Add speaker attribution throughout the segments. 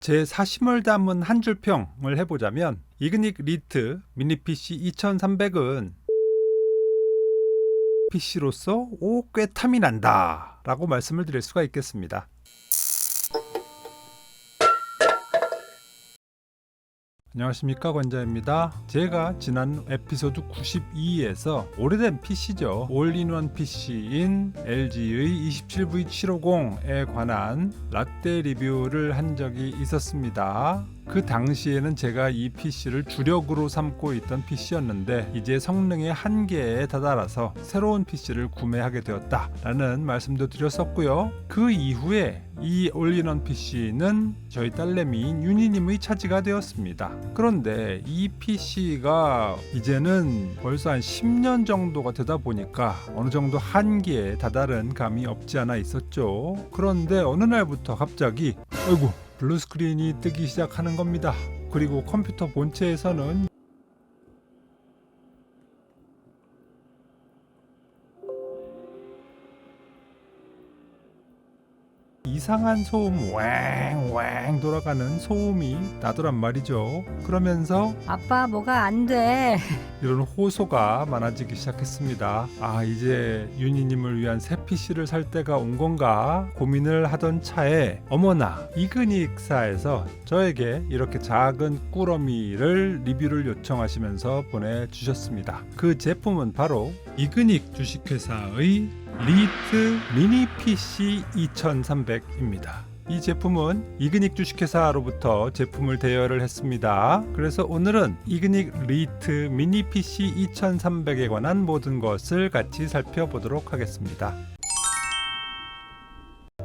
Speaker 1: 제 사심을 담은 한 줄 평을 해보자면 이그닉 리트 미니 PC 2300은 PC로서 꽤 탐이 난다 라고 말씀을 드릴 수가 있겠습니다. 안녕하십니까, 권자입니다. 제가 지난 에피소드 92에서 오래된 PC죠, 올인원 PC인 LG의 27V750에 관한 라떼 리뷰를 한 적이 있었습니다. 그 당시에는 제가 이 PC를 주력으로 삼고 있던 PC였는데 이제 성능의 한계에 다다라서 새로운 PC를 구매하게 되었다라는 말씀도 드렸었고요. 그 이후에 이 올인원 PC는 저희 딸내미인 윤희님의 차지가 되었습니다. 그런데 이 PC가 이제는 벌써 한 10년 정도가 되다 보니까 어느 정도 한계에 다다른 감이 없지 않아 있었죠. 그런데 어느 날부터 갑자기 아이고, 블루스크린이 뜨기 시작하는 겁니다. 그리고 컴퓨터 본체에서는 이상한 소음, 왱왱 돌아가는 소음이 나더란 말이죠. 그러면서
Speaker 2: 아빠 뭐가 안 돼.
Speaker 1: 이런 호소가 많아지기 시작했습니다. 이제 윤희님을 위한 새 PC를 살 때가 온 건가 고민을 하던 차에 어머나 이그닉사에서 저에게 이렇게 작은 꾸러미를 리뷰를 요청하시면서 보내주셨습니다. 그 제품은 바로 이그닉 주식회사의 리트 미니 PC 2300입니다. 이 제품은 이그닉 주식회사로부터 제품을 대여를 했습니다. 그래서 오늘은 이그닉 리트 미니 PC 2300에 관한 모든 것을 같이 살펴보도록 하겠습니다.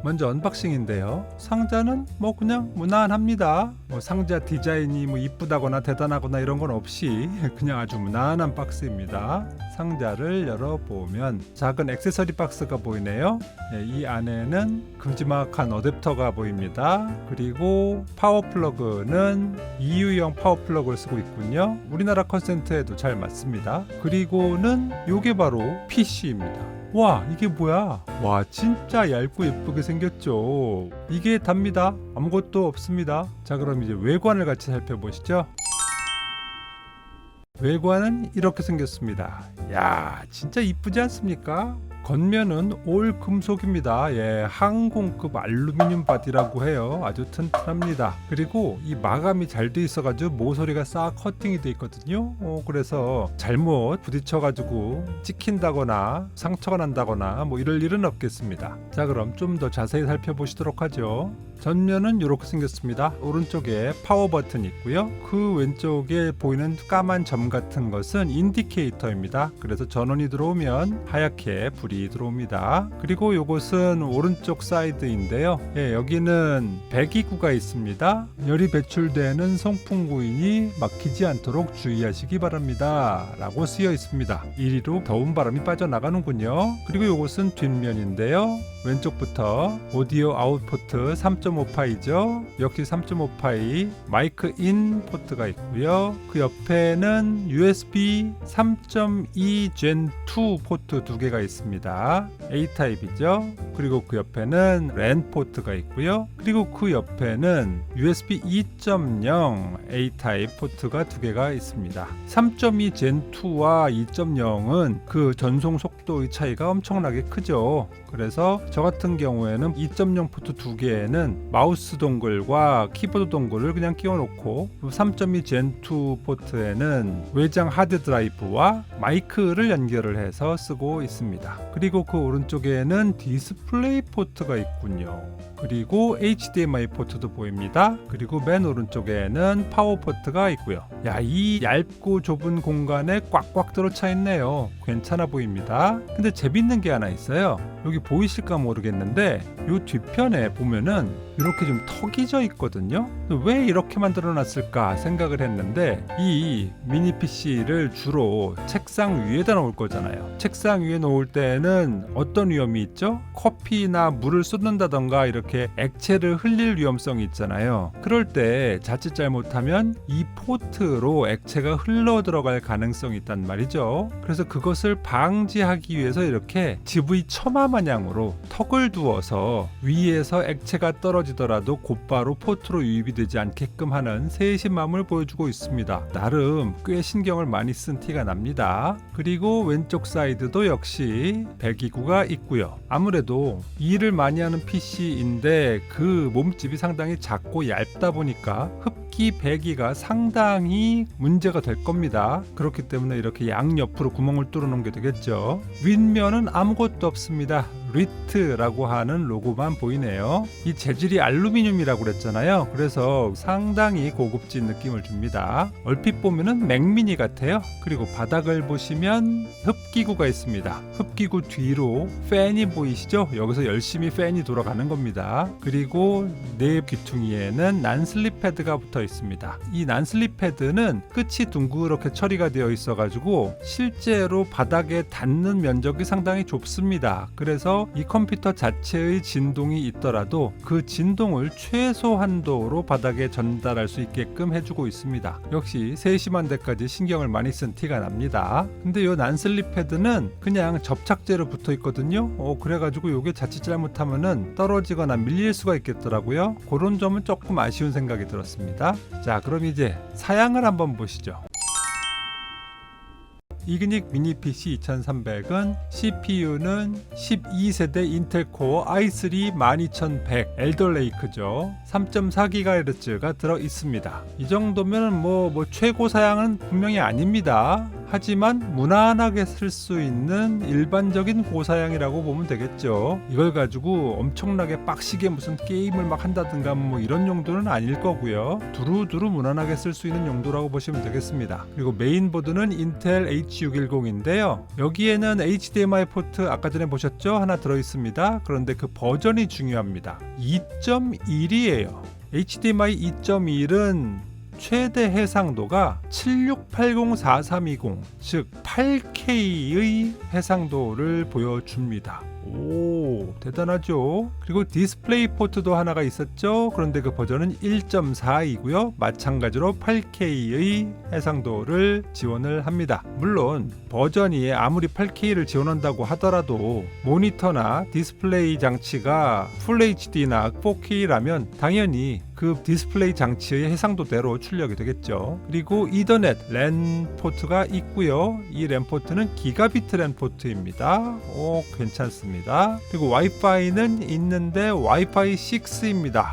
Speaker 1: 먼저 언박싱인데요. 상자는 그냥 무난합니다. 상자 디자인이 이쁘다거나 대단하거나 이런 건 없이 그냥 아주 무난한 박스입니다. 상자를 열어보면 작은 액세서리 박스가 보이네요. 이 안에는 큼지막한 어댑터가 보입니다. 그리고 파워 플러그는 EU형 파워 플러그를 쓰고 있군요. 우리나라 컨센트에도 잘 맞습니다. 그리고는 이게 바로 PC입니다. 와, 이게 뭐야? 와, 진짜 얇고 예쁘게 생겼죠. 이게 답니다. 아무것도 없습니다. 자, 그럼 이제 외관을 같이 살펴보시죠. 외관은 이렇게 생겼습니다. 야, 진짜 이쁘지 않습니까? 겉면은 올 금속입니다. 항공급 알루미늄 바디라고 해요. 아주 튼튼합니다. 그리고 이 마감이 잘 돼 있어가지고 모서리가 싹 커팅이 돼 있거든요. 그래서 잘못 부딪혀가지고 찍힌다거나 상처가 난다거나 이럴 일은 없겠습니다. 자, 그럼 좀 더 자세히 살펴보시도록 하죠. 전면은 이렇게 생겼습니다. 오른쪽에 파워 버튼이 있고요. 그 왼쪽에 보이는 까만 점 같은 것은 인디케이터입니다. 그래서 전원이 들어오면 하얗게 불이 들어옵니다. 그리고 이것은 오른쪽 사이드인데요. 여기는 배기구가 있습니다. 열이 배출되는 송풍구인이 막히지 않도록 주의하시기 바랍니다 라고 쓰여 있습니다. 이리로 더운 바람이 빠져나가는군요. 그리고 이것은 뒷면인데요. 왼쪽부터 오디오 아웃포트 3.5파이죠. 역시 3.5파이 마이크 인 포트가 있고요. 그 옆에는 USB 3.2 Gen 2 포트 두 개가 있습니다. A타입이죠. 그리고 그 옆에는 랜 포트가 있고요. 그리고 그 옆에는 USB 2.0 A타입 포트가 두 개가 있습니다. 3.2 Gen 2와 2.0은 그 전송 속도의 차이가 엄청나게 크죠. 그래서 저 같은 경우에는 2.0 포트 두 개에는 마우스 동글과 키보드 동글을 그냥 끼워 놓고 3.2 Gen 2 포트에는 외장 하드 드라이브와 마이크를 연결을 해서 쓰고 있습니다. 그리고 그 오른쪽에는 디스플레이 포트가 있군요. 그리고 HDMI 포트도 보입니다. 그리고 맨 오른쪽에는 파워 포트가 있고요. 이 얇고 좁은 공간에 꽉꽉 들어차 있네요. 괜찮아 보입니다. 근데 재밌는 게 하나 있어요. 여기 보이실까 모르겠는데 이 뒤편에 보면은 이렇게 좀 턱이 져 있거든요. 왜 이렇게 만들어 놨을까 생각을 했는데 이 미니 PC를 주로 책상 위에다 놓을 거잖아요. 책상 위에 놓을 때는 어떤 위험이 있죠? 커피나 물을 쏟는다던가 이렇게 액체를 흘릴 위험성이 있잖아요. 그럴 때 자칫 잘못하면 이 포트로 액체가 흘러 들어갈 가능성이 있단 말이죠. 그래서 그것을 방지하기 위해서 이렇게 GV 처마 마냥으로 턱을 두어서 위에서 액체가 떨어지 떨어지더라도 곧바로 포트로 유입이 되지 않게끔 하는 세심함을 보여주고 있습니다. 나름 꽤 신경을 많이 쓴 티가 납니다. 그리고 왼쪽 사이드도 역시 배기구가 있고요. 아무래도 일을 많이 하는 PC인데 그 몸집이 상당히 작고 얇다 보니까 흡기 배기가 상당히 문제가 될 겁니다. 그렇기 때문에 이렇게 양옆으로 구멍을 뚫어 놓은 게 되겠죠. 윗면은 아무것도 없습니다. 리트라고 하는 로고만 보이네요. 이 재질이 알루미늄이라고 그랬잖아요. 그래서 상당히 고급진 느낌을 줍니다. 얼핏 보면은 맥미니 같아요. 그리고 바닥을 보시면 흡기구가 있습니다. 흡기구 뒤로 팬이 보이시죠? 여기서 열심히 팬이 돌아가는 겁니다. 그리고 내 귀퉁이에는 난슬립 패드가 붙어 있습니다. 이 난슬립 패드는 끝이 둥그렇게 처리가 되어 있어 가지고 실제로 바닥에 닿는 면적이 상당히 좁습니다. 그래서 이 컴퓨터 자체의 진동이 있더라도 그 진동을 최소 한도로 바닥에 전달할 수 있게끔 해주고 있습니다. 역시 세심한 데까지 신경을 많이 쓴 티가 납니다. 근데 이 난슬립 패드는 그냥 접착제로 붙어 있거든요. 그래가지고 이게 자칫 잘못하면은 떨어지거나 밀릴 수가 있겠더라고요. 그런 점은 조금 아쉬운 생각이 들었습니다. 자, 그럼 이제 사양을 한번 보시죠. 이그닉 미니 PC 2300은 CPU는 12세대 인텔 코어 i3 12100 엘더 레이크죠. 3.4GHz가 들어 있습니다. 이 정도면 뭐 최고 사양은 분명히 아닙니다. 하지만 무난하게 쓸 수 있는 일반적인 고사양이라고 보면 되겠죠. 이걸 가지고 엄청나게 빡시게 무슨 게임을 막 한다든가 뭐 이런 용도는 아닐 거고요. 두루두루 무난하게 쓸 수 있는 용도라고 보시면 되겠습니다. 그리고 메인보드는 인텔 H610인데요. 여기에는 HDMI 포트 아까 전에 보셨죠? 하나 들어있습니다. 그런데 그 버전이 중요합니다. 2.1이에요. HDMI 2.1은 최대 해상도가 7680-4320, 즉 8K의 해상도를 보여줍니다. 오, 대단하죠. 그리고 디스플레이 포트도 하나가 있었죠. 그런데 그 버전은 1.4이고요. 마찬가지로 8K의 해상도를 지원을 합니다. 물론 버전이 아무리 8K를 지원한다고 하더라도 모니터나 디스플레이 장치가 풀 HD나 4K라면 당연히 그 디스플레이 장치의 해상도대로 출력이 되겠죠. 그리고 이더넷 랜 포트가 있고요. 이 랜 포트는 기가비트 랜 포트입니다. 괜찮습니다. 그리고 와이파이는 있는데 와이파이 6입니다.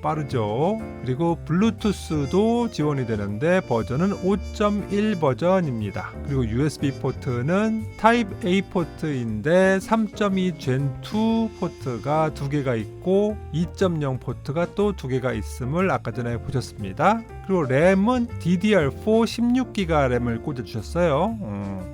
Speaker 1: 빠르죠. 그리고 블루투스도 지원이 되는데 버전은 5.1 버전입니다. 그리고 USB 포트는 타입 A 포트인데 3.2 젠2 포트가 2개가 있고 2.0 포트가 또 2개가 있음을 아까 전에 보셨습니다. 그리고 램은 DDR4 16기가 램을 꽂아주셨어요.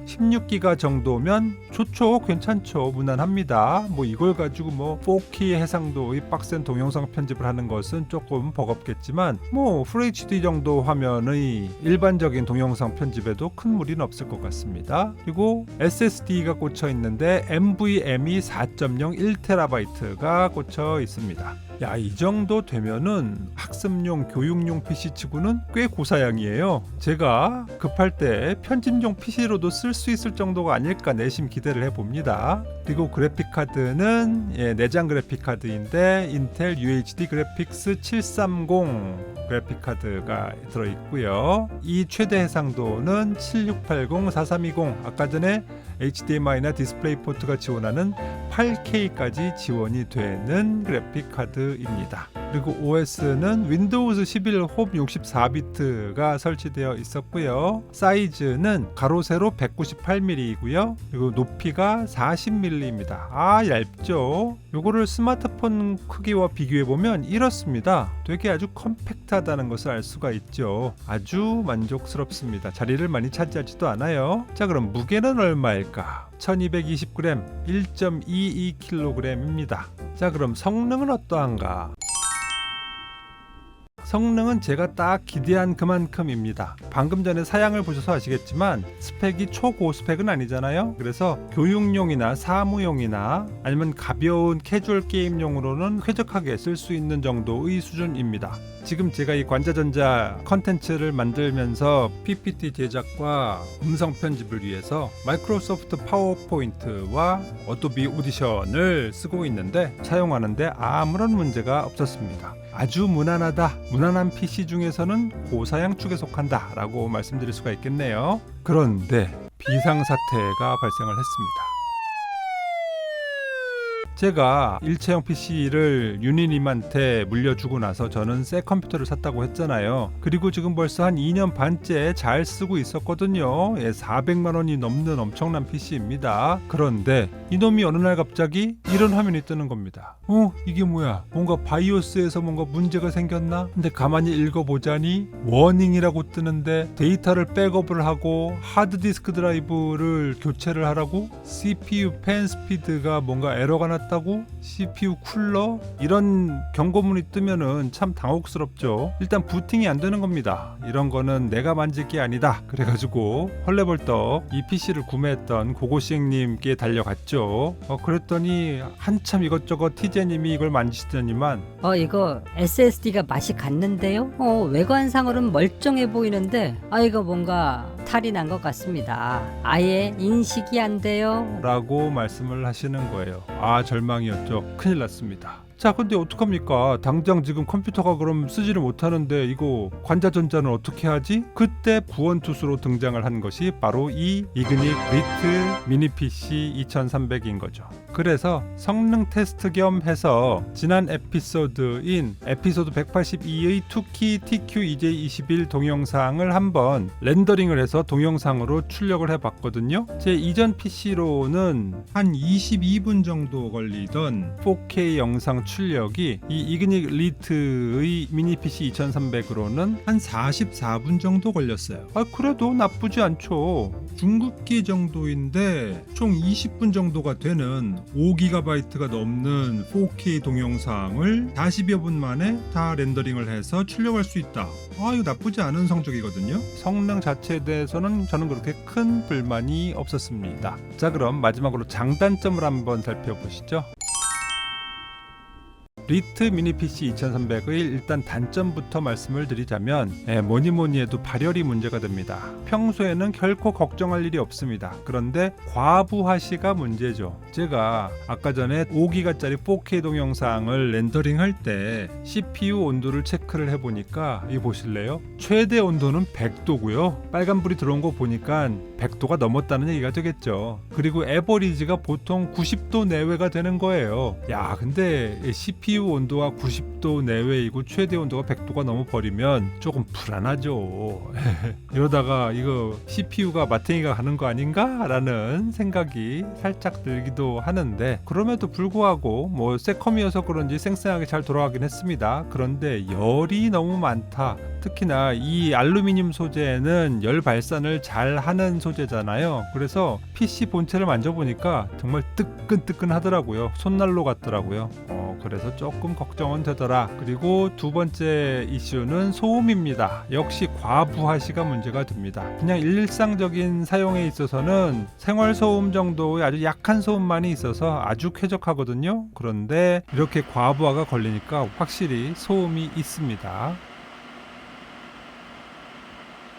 Speaker 1: 16기가 정도면 좋죠. 괜찮죠. 무난합니다. 이걸 가지고 4K 해상도의 빡센 동영상 편집을 하는 것은 조금 버겁겠지만 FHD 정도 화면의 일반적인 동영상 편집에도 큰 무리는 없을 것 같습니다. 그리고 SSD가 꽂혀 있는데 NVMe 4.0 1TB가 꽂혀 있습니다. 이 정도 되면은 학습용, 교육용 PC 치고는 꽤 고사양이에요. 제가 급할 때 편집용 PC로도 쓸 수 있을 정도가 아닐까 내심 기대를 해봅니다. 그리고 그래픽카드는 내장 그래픽카드인데 인텔 UHD 그래픽스 730 그래픽카드가 들어있고요. 이 최대 해상도는 7680-4320 아까 전에 HDMI나 디스플레이 포트가 지원하는 8K까지 지원이 되는 그래픽카드입니다. 그리고 OS는 윈도우즈 11 홈 64비트가 설치되어 있었고요. 사이즈는 가로 세로 198mm이고요. 그리고 높이가 40mm입니다. 얇죠. 요거를 스마트폰 크기와 비교해 보면 이렇습니다. 되게 아주 컴팩트하다는 것을 알 수가 있죠. 아주 만족스럽습니다. 자리를 많이 차지하지도 않아요. 자, 그럼 무게는 얼마일까? 1220g, 1.22kg입니다. 자, 그럼 성능은 어떠한가? 성능은 제가 딱 기대한 그만큼입니다. 방금 전에 사양을 보셔서 아시겠지만 스펙이 초고스펙은 아니잖아요. 그래서 교육용이나 사무용이나 아니면 가벼운 캐주얼 게임용으로는 쾌적하게 쓸 수 있는 정도의 수준입니다. 지금 제가 이 관자전자 컨텐츠를 만들면서 PPT 제작과 음성 편집을 위해서 마이크로소프트 파워포인트와 어도비 오디션을 쓰고 있는데 사용하는데 아무런 문제가 없었습니다. 아주 무난한 PC 중에서는 고사양 축에 속한다 라고 말씀드릴 수가 있겠네요. 그런데 비상사태가 발생을 했습니다. 제가 일체형 PC를 윤희님한테 물려주고 나서 저는 새 컴퓨터를 샀다고 했잖아요. 그리고 지금 벌써 한 2년 반째 잘 쓰고 있었거든요. 400만 원이 넘는 엄청난 PC입니다. 그런데 이놈이 어느 날 갑자기 이런 화면이 뜨는 겁니다. 이게 뭐야? 뭔가 바이오스에서 뭔가 문제가 생겼나? 근데 가만히 읽어보자니 워닝이라고 뜨는데 데이터를 백업을 하고 하드디스크 드라이브를 교체를 하라고? CPU 팬 스피드가 뭔가 에러가 났다고? CPU 쿨러? 이런 경고문이 뜨면은 참 당혹스럽죠. 일단 부팅이 안 되는 겁니다. 이런 거는 내가 만질 게 아니다. 그래가지고 헐레벌떡 이 PC를 구매했던 고고싱님께 달려갔죠. 그랬더니 한참 이것저것 TJ님이 이걸 만지시더니만
Speaker 2: 이거 SSD가 맛이 갔는데요? 외관상으로는 멀쩡해 보이는데 이거 뭔가 탈이 난 것 같습니다. 아예 인식이 안 돼요.
Speaker 1: 라고 말씀을 하시는 거예요. 절망이었죠. 큰일 났습니다. 자, 근데 어떡합니까? 당장 지금 컴퓨터가 그럼 쓰지를 못하는데 이거 관자전자는 어떻게 하지? 그때 구원투수로 등장을 한 것이 바로 이 이그닉 리트 미니 PC 2300인 거죠. 그래서 성능 테스트 겸 해서 지난 에피소드인 에피소드 182의 2키 TQ-EJ21 동영상을 한번 렌더링을 해서 동영상으로 출력을 해봤거든요. 제 이전 PC로는 한 22분 정도 걸리던 4K 영상 출력이 이 이그닉 리트의 미니 PC 2300으로는 한 44분 정도 걸렸어요. 그래도 나쁘지 않죠. 중급기 정도인데 총 20분 정도가 되는 5GB가 넘는 4K 동영상을 40여 분 만에 다 렌더링을 해서 출력할 수 있다. 이거 나쁘지 않은 성적이거든요. 성능 자체에 대해서는 저는 그렇게 큰 불만이 없었습니다. 자, 그럼 마지막으로 장단점을 한번 살펴보시죠. 리트 미니 PC 2300의 일단 단점부터 말씀을 드리자면 뭐니 해도 발열이 문제가 됩니다. 평소에는 결코 걱정할 일이 없습니다. 그런데 과부하시가 문제죠. 제가 아까 전에 5기가짜리 4K 동영상을 렌더링할 때 CPU 온도를 체크를 해보니까 이거 보실래요? 최대 온도는 100도고요. 빨간불이 들어온 거 보니까 100도가 넘었다는 얘기가 되겠죠. 그리고 에버리지가 보통 90도 내외가 되는 거예요. 근데 CPU 온도가 90도 내외이고 최대 온도가 100도가 넘어버리면 조금 불안하죠. 이러다가 이거 CPU가 마탱이가 가는 거 아닌가? 라는 생각이 살짝 들기도 하는데 그럼에도 불구하고 새컴이어서 그런지 쌩쌩하게 잘 돌아가긴 했습니다. 그런데 열이 너무 많다. 특히나 이 알루미늄 소재는 열 발산을 잘 하는 소재잖아요. 그래서 PC 본체를 만져보니까 정말 뜨끈뜨끈 하더라고요. 손난로 같더라고요. 그래서 조금 걱정은 되더라. 그리고 두 번째 이슈는 소음입니다. 역시 과부하시가 문제가 됩니다. 그냥 일상적인 사용에 있어서는 생활소음 정도의 아주 약한 소음만이 있어서 아주 쾌적하거든요. 그런데 이렇게 과부하가 걸리니까 확실히 소음이 있습니다.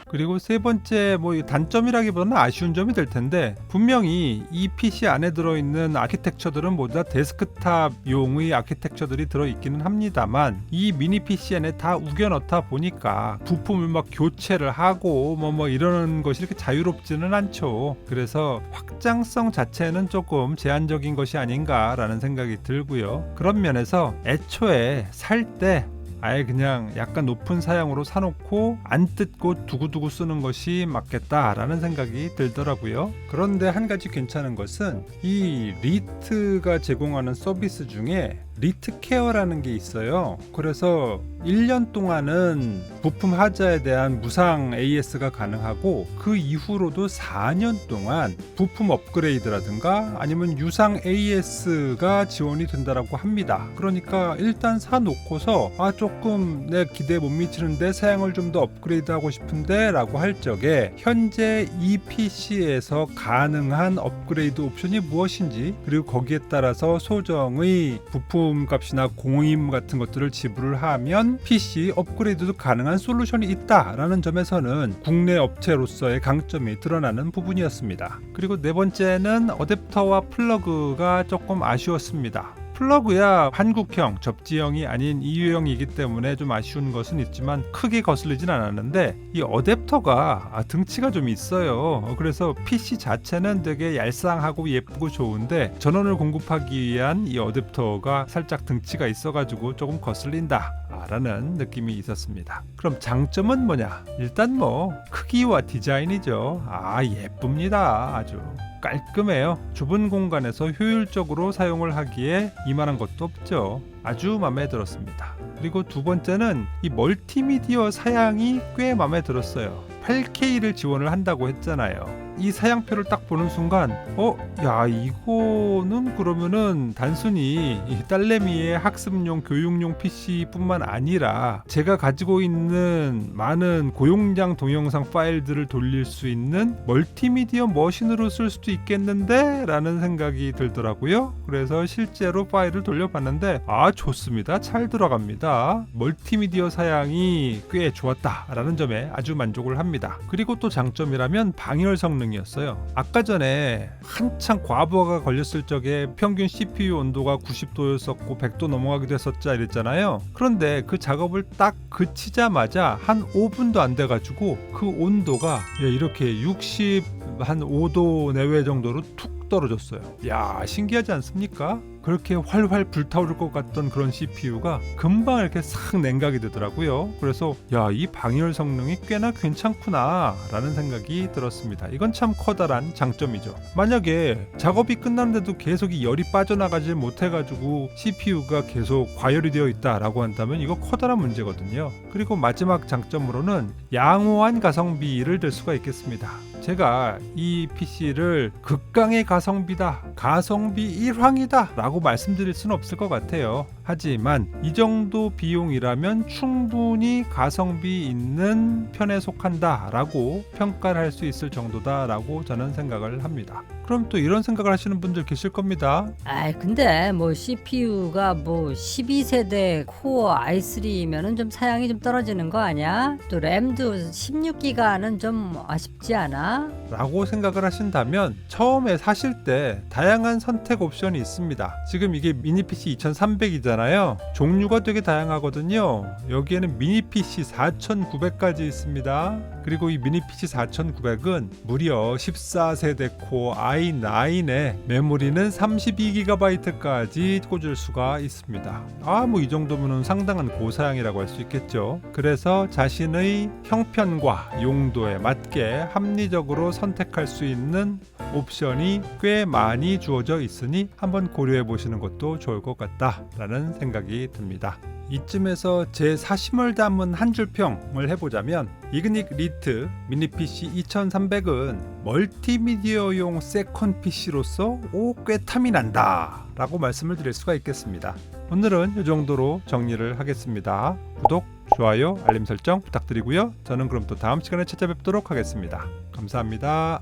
Speaker 1: 그리고 세 번째 단점이라기보다는 아쉬운 점이 될 텐데 분명히 이 PC 안에 들어있는 아키텍처들은 모두 다 데스크탑용의 아키텍처들이 들어있기는 합니다만 이 미니 PC 안에 다 우겨 넣다 보니까 부품을 막 교체를 하고 이러는 것이 이렇게 자유롭지는 않죠. 그래서 확장성 자체는 조금 제한적인 것이 아닌가라는 생각이 들고요. 그런 면에서 애초에 살 때 아예 그냥 약간 높은 사양으로 사놓고 안 뜯고 두고두고 쓰는 것이 맞겠다라는 생각이 들더라고요. 그런데 한 가지 괜찮은 것은 이 리트가 제공하는 서비스 중에 리트케어라는 게 있어요. 그래서 1년 동안은 부품 하자에 대한 무상 AS가 가능하고 그 이후로도 4년 동안 부품 업그레이드라든가 아니면 유상 AS가 지원이 된다라고 합니다. 그러니까 일단 사놓고서 조금 내 기대에 못 미치는데 사양을 좀 더 업그레이드하고 싶은데 라고 할 적에 현재 이 PC에서 가능한 업그레이드 옵션이 무엇인지, 그리고 거기에 따라서 소정의 부품 값이나 공임 같은 것들을 지불을 하면 PC 업그레이드도 가능한 솔루션이 있다라는 점에서는 국내 업체로서의 강점이 드러나는 부분이었습니다. 그리고 네 번째는 어댑터와 플러그가 조금 아쉬웠습니다. 플러그야 한국형, 접지형이 아닌 EU형이기 때문에 좀 아쉬운 것은 있지만 크게 거슬리진 않았는데 이 어댑터가 등치가 좀 있어요. 그래서 PC 자체는 되게 얄쌍하고 예쁘고 좋은데 전원을 공급하기 위한 이 어댑터가 살짝 등치가 있어가지고 조금 거슬린다 라는 느낌이 있었습니다. 그럼 장점은 뭐냐? 일단 뭐 크기와 디자인이죠. 예쁩니다. 아주 깔끔해요. 좁은 공간에서 효율적으로 사용을 하기에 이만한 것도 없죠. 아주 마음에 들었습니다. 그리고 두 번째는 이 멀티미디어 사양이 꽤 마음에 들었어요. 8K를 지원을 한다고 했잖아요. 이 사양표를 딱 보는 순간 이거는 그러면은 단순히 이 딸내미의 학습용 교육용 PC뿐만 아니라 제가 가지고 있는 많은 고용량 동영상 파일들을 돌릴 수 있는 멀티미디어 머신으로 쓸 수도 있겠는데 라는 생각이 들더라고요. 그래서 실제로 파일을 돌려봤는데 좋습니다. 잘 들어갑니다. 멀티미디어 사양이 꽤 좋았다라는 점에 아주 만족을 합니다. 그리고 또 장점이라면 방열 성능이었어요. 아까 전에 한창 과부하가 걸렸을 적에 평균 CPU 온도가 90도였었고 100도 넘어가기도 했었자 이랬잖아요. 그런데 그 작업을 딱 그치자마자 한 5분도 안 돼가지고 그 온도가 이렇게 65도 내외 정도로 툭 떨어졌어요. 신기하지 않습니까? 그렇게 활활 불타오를 것 같던 그런 CPU가 금방 이렇게 싹 냉각이 되더라고요. 그래서 이 방열 성능이 꽤나 괜찮구나 라는 생각이 들었습니다. 이건 참 커다란 장점이죠. 만약에 작업이 끝났는데도 계속 이 열이 빠져나가지 못해가지고 CPU가 계속 과열이 되어 있다라고 한다면 이거 커다란 문제거든요. 그리고 마지막 장점으로는 양호한 가성비를 들 수가 있겠습니다. 제가 이 PC를 극강의 가성비다, 가성비 1황이다 라고 말씀드릴 수는 없을 것 같아요. 하지만 이 정도 비용이라면 충분히 가성비 있는 편에 속한다 라고 평가를 할 수 있을 정도다 라고 저는 생각을 합니다. 그럼 또 이런 생각을 하시는 분들 계실 겁니다.
Speaker 2: 근데 뭐 CPU가 뭐 12세대 코어 i3면은 좀 사양이 좀 떨어지는 거 아니야? 또 램도 16기가는 좀 아쉽지 않아?
Speaker 1: 라고 생각을 하신다면 처음에 사실 때 다양한 선택 옵션이 있습니다. 지금 이게 미니 PC 2300이잖아요. 종류가 되게 다양하거든요. 여기에는 미니 PC 4900까지 있습니다. 그리고 이 미니 PC 4900은 무려 14세대 코어 i9에 메모리는 32GB까지 꽂을 수가 있습니다. 뭐 이 정도면 상당한 고사양이라고 할 수 있겠죠. 그래서 자신의 형편과 용도에 맞게 합리적으로 선택할 수 있는 옵션이 꽤 많이 주어져 있으니 한번 고려해 보시는 것도 좋을 것 같다라는 생각이 듭니다. 이쯤에서 제 사심을 담은 한 줄 평을 해보자면 이그닉 리트 미니 PC 2300은 멀티미디어용 세컨 PC로서 꽤 탐이 난다 라고 말씀을 드릴 수가 있겠습니다. 오늘은 이 정도로 정리를 하겠습니다. 구독, 좋아요, 알림 설정 부탁드리고요. 저는 그럼 또 다음 시간에 찾아뵙도록 하겠습니다. 감사합니다.